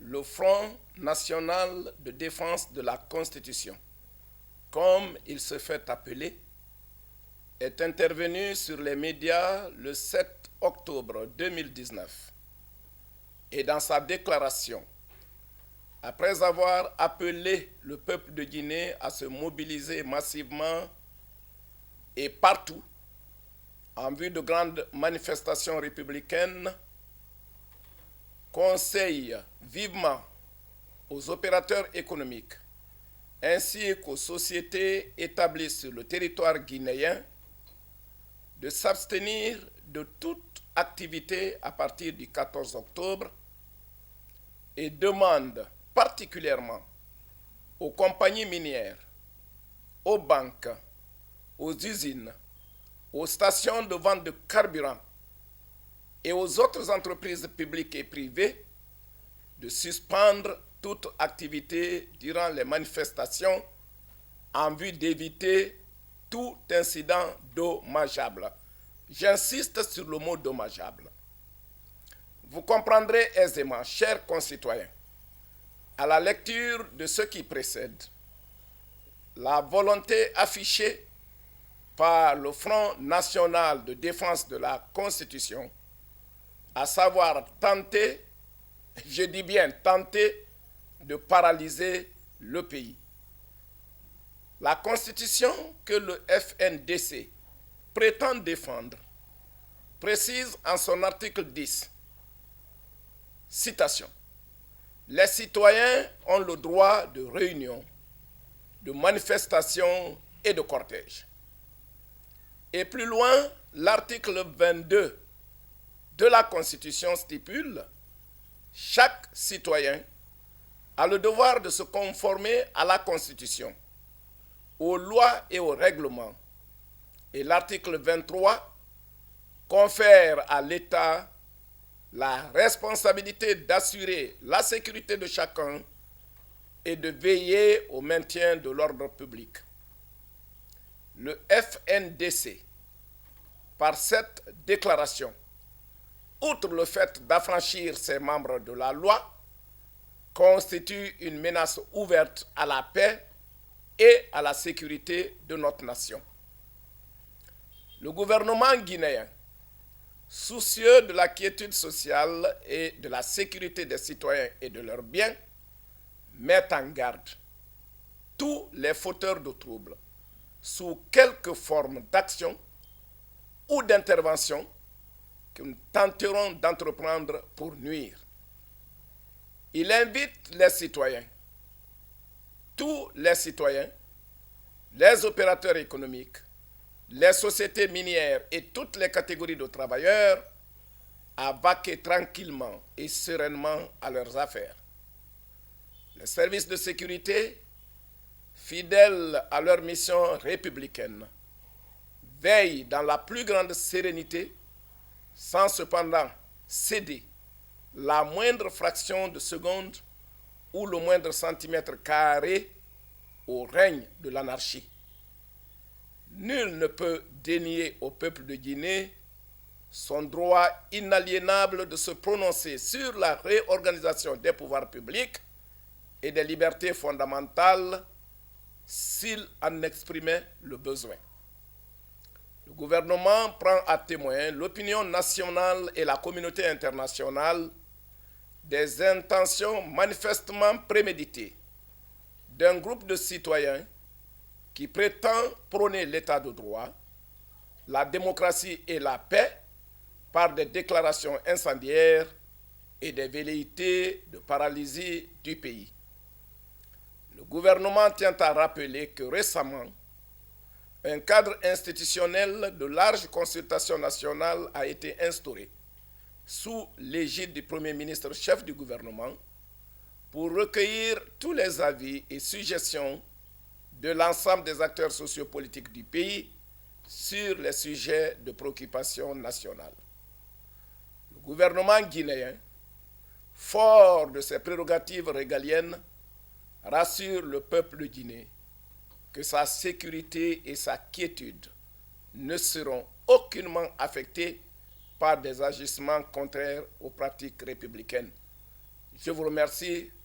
le Front national de défense de la Constitution, comme il se fait appeler, est intervenu sur les médias le 7 octobre 2019 et dans sa déclaration, après avoir appelé le peuple de Guinée à se mobiliser massivement et partout en vue de grandes manifestations républicaines, conseille vivement aux opérateurs économiques ainsi qu'aux sociétés établies sur le territoire guinéen de s'abstenir de toute activité à partir du 14 octobre et demande particulièrement aux compagnies minières, aux banques, aux usines, aux stations de vente de carburant et aux autres entreprises publiques et privées de suspendre toute activité durant les manifestations en vue d'éviter tout incident dommageable. J'insiste sur le mot dommageable. Vous comprendrez aisément, chers concitoyens, à la lecture de ce qui précède, la volonté affichée par le Front national de défense de la Constitution, à savoir tenter, je dis bien tenter, de paralyser le pays. La Constitution que le FNDC prétend défendre précise en son article 10, citation, « Les citoyens ont le droit de réunion, de manifestation et de cortège. » Et plus loin, l'article 22 de la Constitution stipule « Chaque citoyen a le devoir de se conformer à la Constitution, aux lois et aux règlements. » Et l'article 23 confère à l'État la responsabilité d'assurer la sécurité de chacun et de veiller au maintien de l'ordre public. Le FNDC, par cette déclaration, outre le fait d'affranchir ses membres de la loi, constitue une menace ouverte à la paix et à la sécurité de notre nation. Le gouvernement guinéen, soucieux de la quiétude sociale et de la sécurité des citoyens et de leurs biens, met en garde tous les fauteurs de troubles, sous quelque forme d'action ou d'intervention que nous tenterons d'entreprendre pour nuire. Il invite les citoyens, tous les citoyens, les opérateurs économiques, les sociétés minières et toutes les catégories de travailleurs à vaquer tranquillement et sereinement à leurs affaires. Les services de sécurité, fidèles à leur mission républicaine, veillent dans la plus grande sérénité, sans cependant céder la moindre fraction de seconde ou le moindre centimètre carré au règne de l'anarchie. Nul ne peut dénier au peuple de Guinée son droit inaliénable de se prononcer sur la réorganisation des pouvoirs publics et des libertés fondamentales s'il en exprimait le besoin. Le gouvernement prend à témoin l'opinion nationale et la communauté internationale des intentions manifestement préméditées d'un groupe de citoyens qui prétend prôner l'état de droit, la démocratie et la paix par des déclarations incendiaires et des velléités de paralysie du pays. Le gouvernement tient à rappeler que récemment, un cadre institutionnel de large consultation nationale a été instauré sous l'égide du Premier ministre chef du gouvernement pour recueillir tous les avis et suggestions de l'ensemble des acteurs sociopolitiques du pays sur les sujets de préoccupation nationale. Le gouvernement guinéen, fort de ses prérogatives régaliennes, rassure le peuple de Guinée que sa sécurité et sa quiétude ne seront aucunement affectées par des agissements contraires aux pratiques républicaines. Je vous remercie